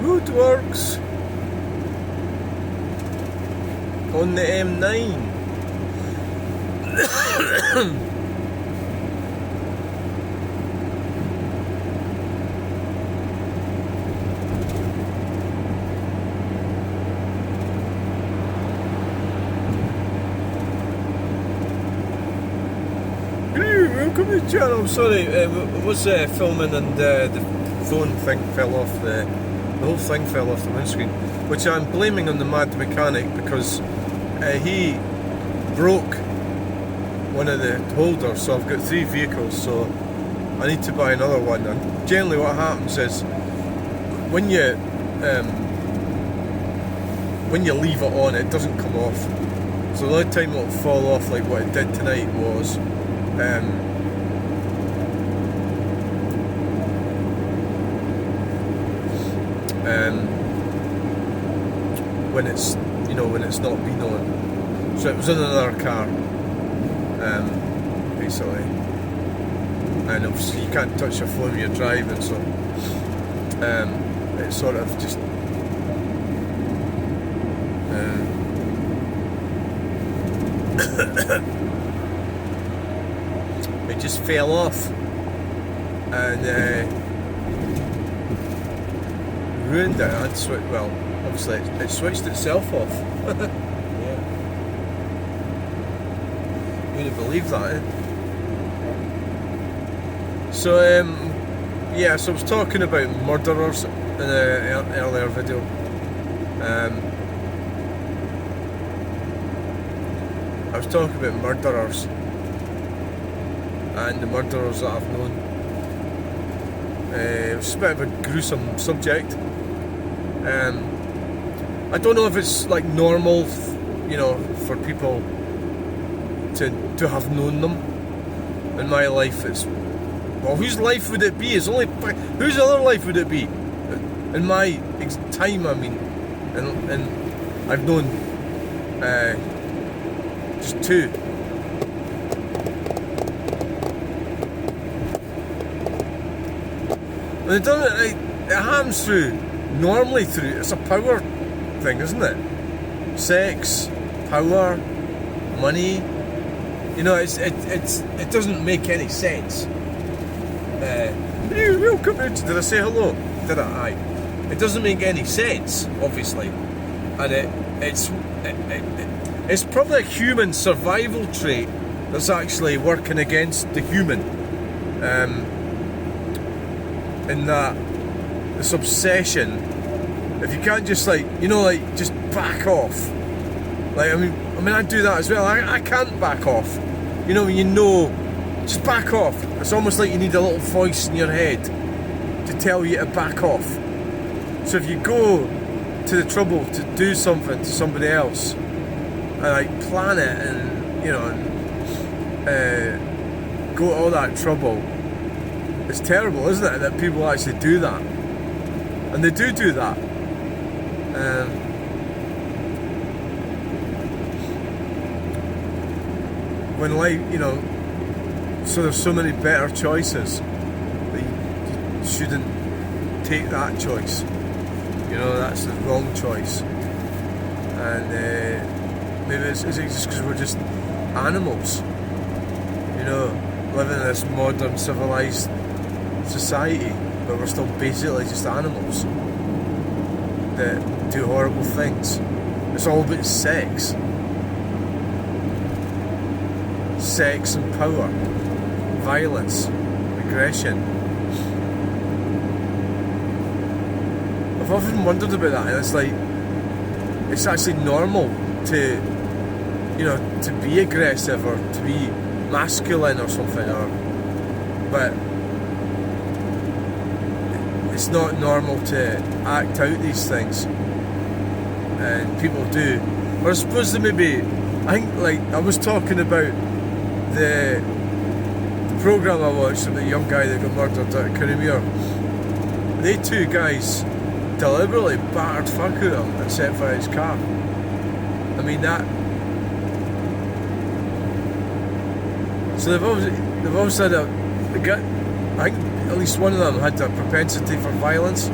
Roadworks on the M9. Welcome to the channel. Sorry, I was filming and the phone thing fell off, the whole thing fell off the windscreen, which I'm blaming on the mad mechanic because he broke one of the holders, so I've got 3 vehicles, so I need to buy another one. And generally what happens is when you leave it on, it doesn't come off. So the only time it'll fall off, like what it did tonight, was when it's, you know, when it's not been on. So it was in another car, basically, and obviously you can't touch your phone when you're driving, so it sort of just it just fell off and ruined it. Well, obviously it switched itself off. Yeah. You wouldn't believe that, eh? So yeah, so I was talking about murderers in an earlier video. I was talking about murderers and the murderers that I've known. It's a bit of a gruesome subject. I don't know if it's like normal, you know, for people to have known them. In my life, it's, well, whose life would it be? It's only, whose other life would it be? In my time, I mean, and I've known just 2. And it doesn't, it happens normally through, it's a power thing, isn't it? Sex, power, money. You know, it doesn't make any sense. Welcome to, did I say hello? Did I? Aye. It doesn't make any sense, obviously, and it's probably a human survival trait that's actually working against the human. In that, this obsession, if you can't just, like, you know, like, just back off. Like, I mean I do that as well. I can't back off. You know, when you know, just back off. It's almost like you need a little voice in your head to tell you to back off. So if you go to the trouble to do something to somebody else, and like plan it, and, you know, and go to all that trouble, it's terrible, isn't it, that people actually do that? And they do that. When life, you know, so there's so many better choices that you shouldn't take that choice. You know, that's the wrong choice. And maybe it's just because we're just animals. You know, living in this modern civilized society, but we're still basically just animals that do horrible things. It's all about sex. Sex and power, violence, aggression. I've often wondered about that, and it's like, it's actually normal to, you know, to be aggressive or to be masculine or something, but it's not normal to act out these things, and people do. Or I suppose they maybe, I think, like, I was talking about the programme I watched of the young guy that got murdered at Kirriemuir. They 2 guys deliberately battered fuck out of him and set fire to his car. I mean that. So they've always said that I think at least one of them had a propensity for violence.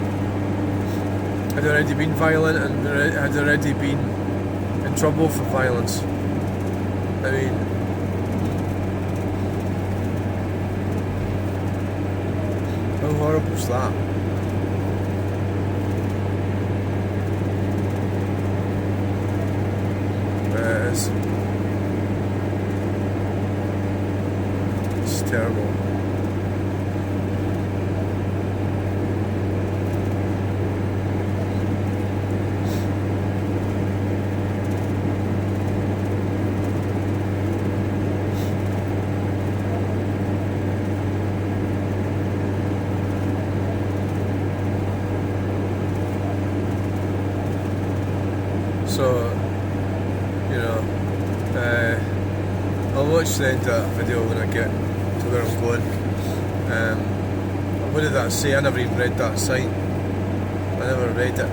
Had already been violent and had already been in trouble for violence. I mean, how horrible is that? It is. It's terrible. So, I'll watch the end of that video when I get to where I'm going. What did that say? I never even read that sign. I never read it.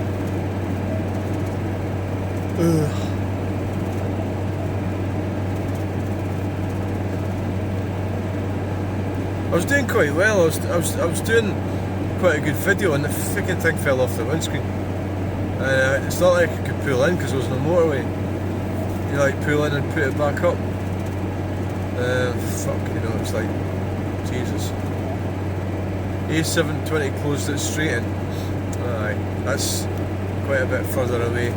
I was doing quite well. I was doing quite a good video, and the freaking thing fell off the windscreen. It's not like I could pull in because there was no motorway. You like pull in and put it back up. It's like Jesus. A720 closed it straight in. Aye, that's quite a bit further away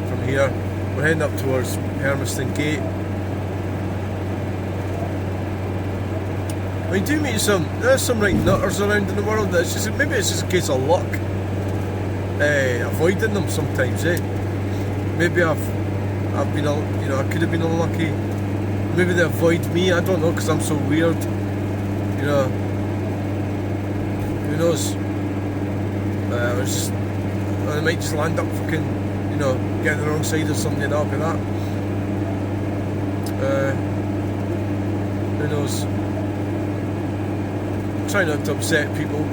from here. We're heading up towards Hermiston Gate. We do meet there's some right nutters around in the world. Maybe it's just a case of luck. Avoiding them sometimes, Maybe I've been, I could have been unlucky. Maybe they avoid me. I don't know, because I'm so weird. Who knows? I might just land up fucking, getting the wrong side of something and I'll be that. Who knows? Try not to upset people,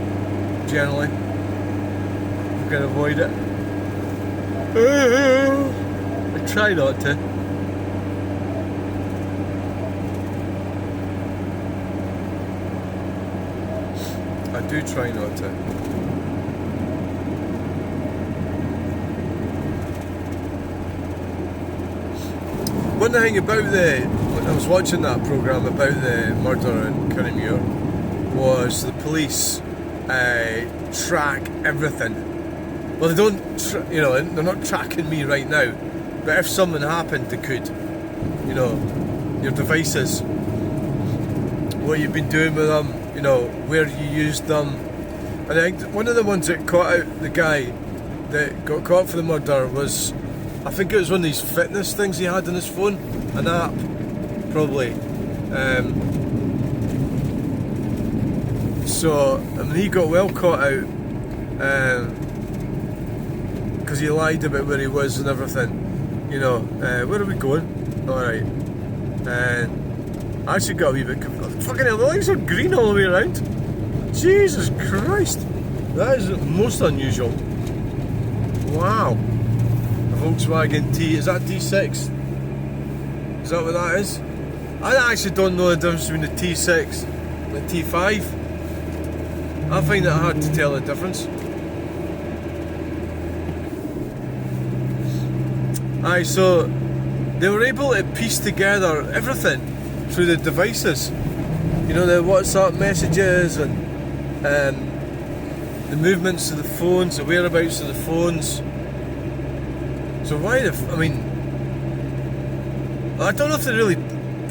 generally. Can avoid it. I try not to. I do try not to. One thing about when I was watching that programme about the murder in Kirriemuir was the police track everything. Well, they don't, they're not tracking me right now, but if something happened, they could. Your devices, what you've been doing with them, where you used them. And I think one of the ones that caught out the guy that got caught for the murder was, I think it was one of these fitness things he had on his phone, an app, probably. He got well caught out. Because he lied about where he was and everything. Where are we going? Alright. And I actually got a wee bit confused. Fucking hell, the lights are green all the way around. Jesus Christ. That is most unusual. Wow. A Volkswagen T. Is that D6? Is that what that is? I actually don't know the difference between the T6 and the T5. I find it hard to tell the difference. Aye, so they were able to piece together everything through the devices. The WhatsApp messages and the movements of the phones, the whereabouts of the phones. So why I don't know if they really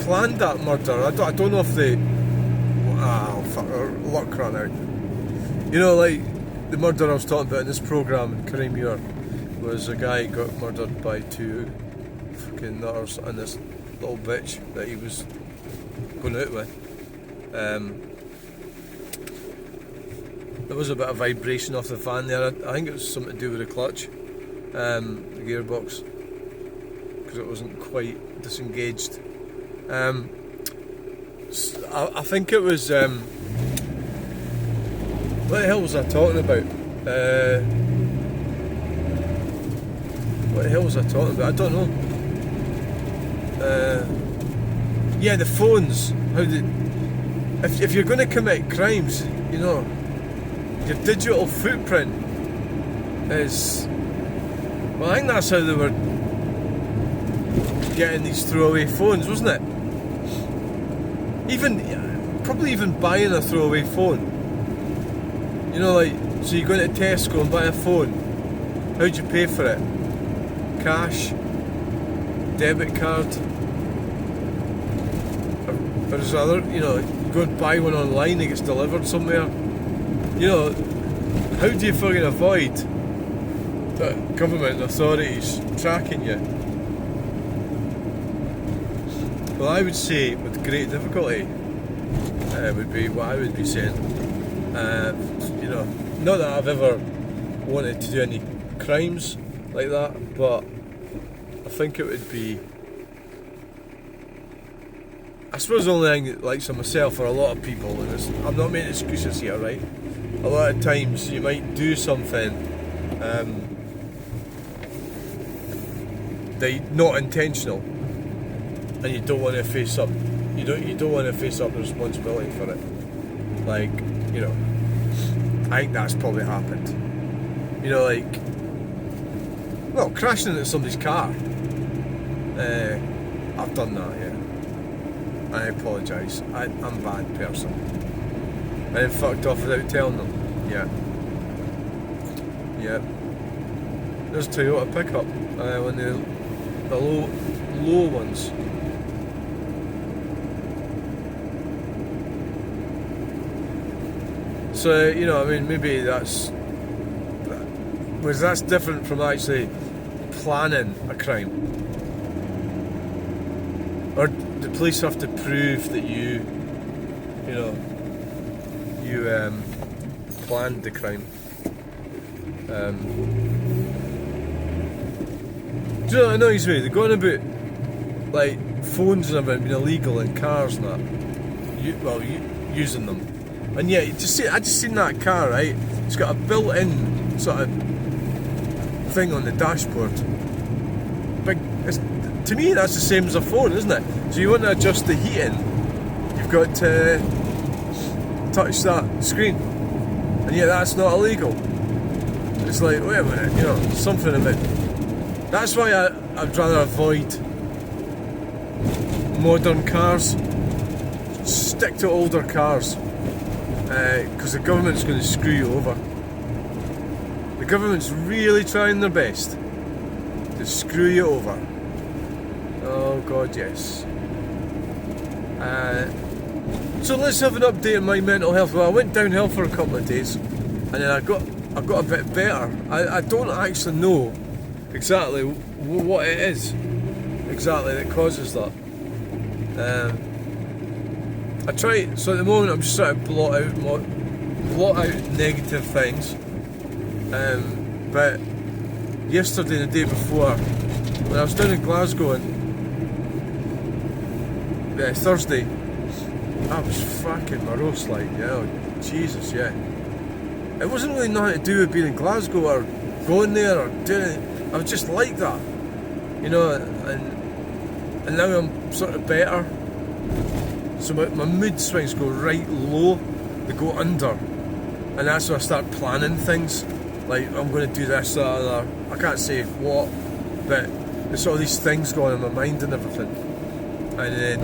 planned that murder. I don't know if they... luck ran out. Like the murder I was talking about in this programme in Kirriemuir was a guy who got murdered by two fucking nutters and this little bitch that he was going out with. There was a bit of vibration off the fan there. I think it was something to do with the clutch, the gearbox, because it wasn't quite disengaged. I think it was... what the hell was I talking about? What the hell was I talking about? I don't know. Yeah, the phones. If you're going to commit crimes, you know, your digital footprint is... Well, I think that's how they were getting these throwaway phones, wasn't it? Probably even buying a throwaway phone. You know, like, so you go into Tesco and buy a phone. How'd you pay for it? Cash? Debit card? Or there's other, you know, you go and buy one online, it gets delivered somewhere. You know, how do you fucking avoid the government authorities tracking you? Well, I would say with great difficulty would be what I would be saying. You know, not that I've ever wanted to do any crimes like that, but I think it would be, I suppose the only thing that likes of myself or a lot of people, and I'm not making excuses here, right? A lot of times you might do something that not intentional, and you don't want to face up. You don't want to face up the responsibility for it. Like, you know, I think that's probably happened. You know, like, well, crashing into somebody's car. I've done that, yeah. I apologise. I'm a bad person. I then fucked off without telling them. Yeah. Yeah. There's Toyota pickup. When the low ones. So, you know, I mean, maybe that's different from actually planning a crime. Or the police have to prove that you planned the crime. Do you know what annoys me? They're going about, like, phones and everything being illegal in cars and that. Using them. And yeah, I just seen that car, right? It's got a built-in sort of thing on the dashboard. To me, that's the same as a phone, isn't it? So you want to adjust the heating, you've got to touch that screen, and yeah, that's not illegal. It's like, wait a minute, you know, something a bit. That's why I'd rather avoid modern cars. Stick to older cars. Because the government's going to screw you over. The government's really trying their best to screw you over. Oh God, yes. So let's have an update on my mental health. Well, I went downhill for a couple of days, and then I got a bit better. I don't actually know exactly what it is exactly that causes that. I try, so at the moment I'm just trying to blot out negative things. But yesterday and the day before, when I was down in Glasgow on Thursday, I was fucking morose, like, yeah, Jesus, yeah. It wasn't really nothing to do with being in Glasgow or going there or doing it. I was just like that, you know, and now I'm sort of better. So my mood swings go right low, they go under, and that's when I start planning things, like I'm going to do this, that, other. I can't say what, but there's all these things going in my mind and everything, and then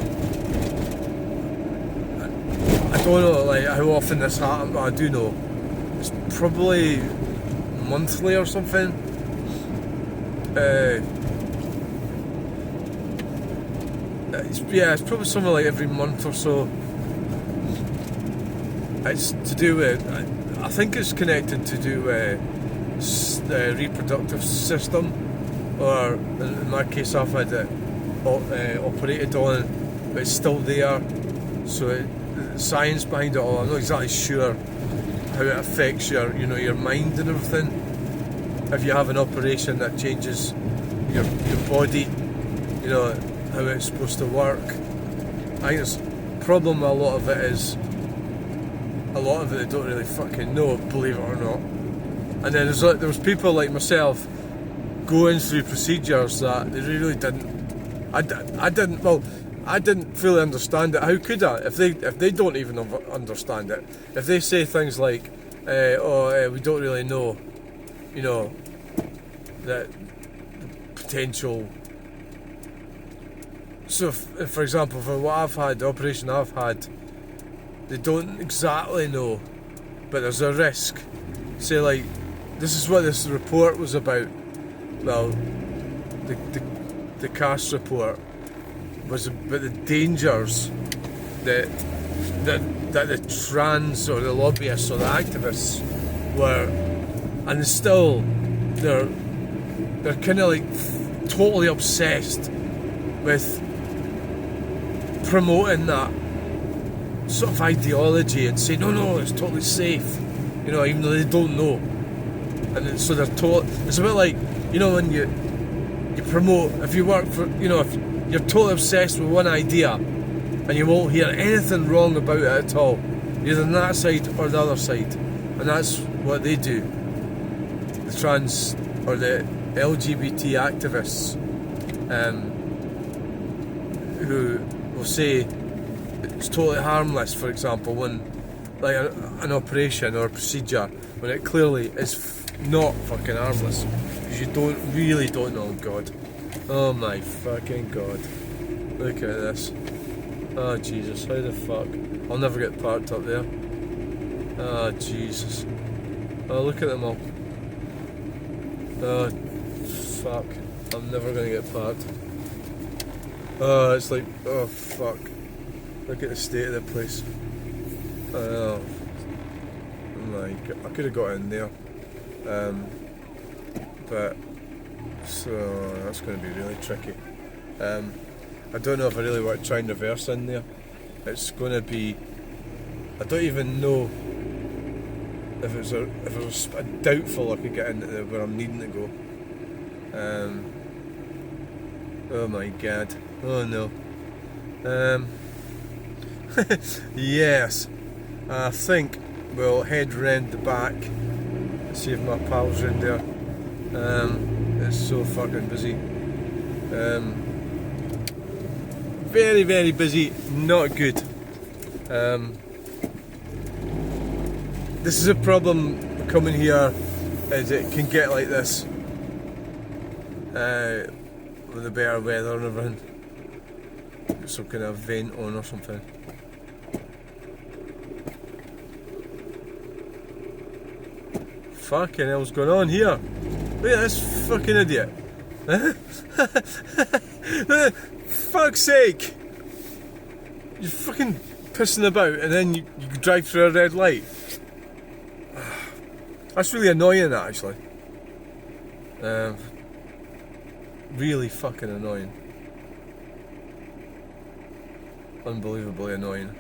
I don't know like how often this happens, but I do know it's probably monthly or something. It's probably something like every month or so. It's to do with, I think it's connected to do with the reproductive system, or in my case I've had it operated on, but it's still there. So the science behind it all, I'm not exactly sure how it affects your mind and everything. If you have an operation that changes your body, you know, how it's supposed to work. I think the problem with a lot of it is a lot of it they don't really fucking know, believe it or not. And then there was people like myself going through procedures that they really didn't. I didn't. Well, I didn't fully understand it. How could I? If they don't even understand it, if they say things like, we don't really know, you know, the potential. So, for example, for what I've had, the operation I've had, they don't exactly know, but there's a risk. Say like, this is what this report was about. Well, the cast report was about the dangers that the trans or the lobbyists or the activists were, and still they're kind of like totally obsessed with promoting that sort of ideology and say no, it's totally safe, you know, even though they don't know. And so they're it's a bit like, you know, when you promote, if you work for, you know, if you're totally obsessed with one idea and you won't hear anything wrong about it at all, either on that side or the other side, and that's what they do. The trans or the LGBT activists, who will say it's totally harmless, for example, when like an operation or a procedure, when it clearly is not fucking harmless, because you really don't know. God, oh my fucking God, look at this. Oh Jesus, how the fuck, I'll never get parked up there. Oh Jesus, oh look at them all. Oh fuck, I'm never gonna get parked. Oh, it's like, oh fuck, look at the state of the place. Oh my God, I could have got in there, but so that's going to be really tricky. I don't know if I really want to try and reverse in there. It's going to be, I don't even know if it was a doubtful I could get into where I'm needing to go. Oh my God, oh no. Yes, I think we'll head round the back, see if my pals are in there. It's so fucking busy. Very, very busy, not good. This is a problem coming here, is it can get like this with the better weather and everything. Got some kind of vent on or something. Fucking hell's going on here? Look at this fucking idiot. Fuck's sake! You're fucking pissing about and then you drive through a red light. That's really annoying, actually. Really fucking annoying. Unbelievably annoying.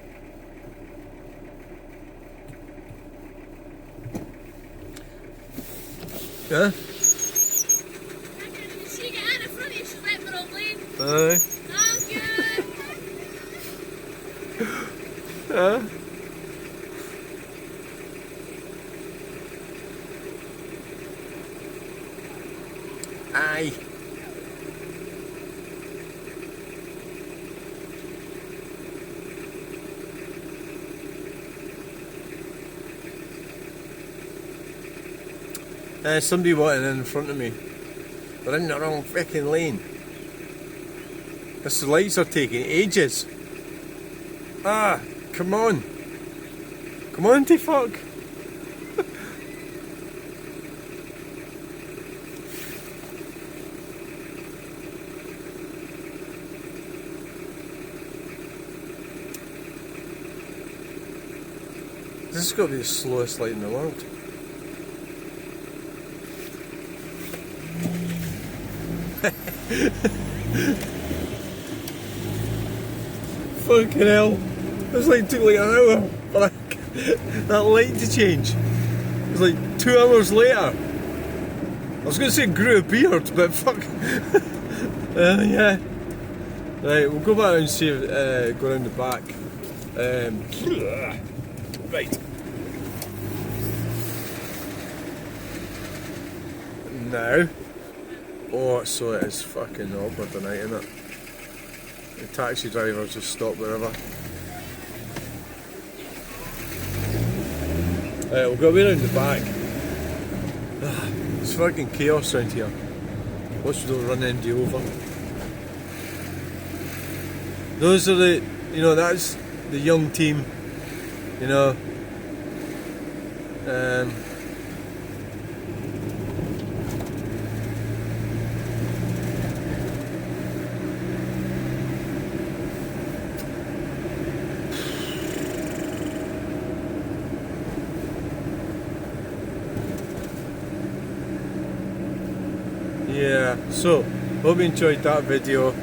Yeah? She get out in front of you, she's right for a lane. Aye. Thank you. Yeah? Aye. Somebody wanting in front of me. They're in the wrong fucking lane. The lights are taking ages. Ah, come on. Come on, fuck. This has got to be the slowest light in the world. Fucking hell. It's like took like an hour for that light to change. It was like 2 hours later. I was going to say grew a beard, but fuck. Yeah. Right, we'll go back and see if, go around the back. Right. Now, Oh, so it is fucking awkward tonight, isn't it? The taxi drivers just stop wherever. We'll go way around the back. It's fucking chaos around here. Watch we don't run anybody over. Those are the, you know, that's the young team, you know. Yeah, so hope you enjoyed that video.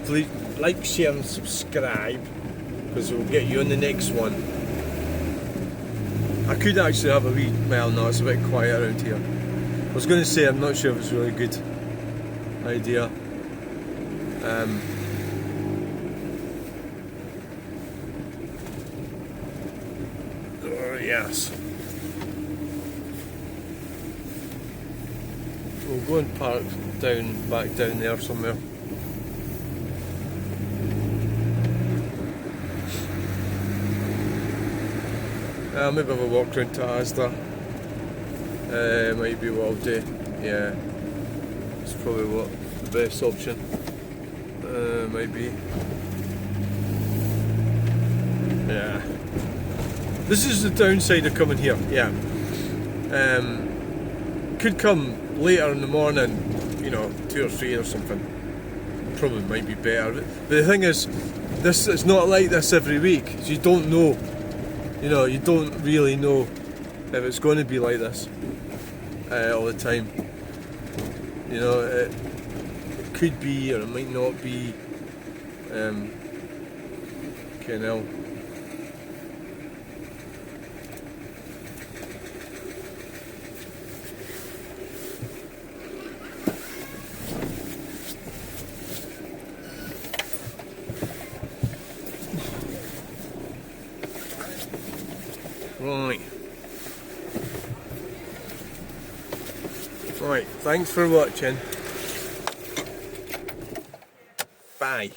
Please like, share and subscribe, because we'll get you on the next one. I could actually have a wee, well no, it's a bit quiet around here. I was going to say I'm not sure if it's a really good idea. Oh, yes. We'll go and park back down there somewhere. Maybe have a walk round to Asda. Might be what I'll do. Yeah, it's probably what the best option. Might be. Yeah. This is the downside of coming here. Yeah. Could come later in the morning, you know, 2 or 3 or something. Probably might be better. But the thing is, this it's not like this every week. So you don't know. You know, you don't really know if it's going to be like this all the time. You know, it could be or it might not be. Okay, now. Right, thanks for watching. Bye.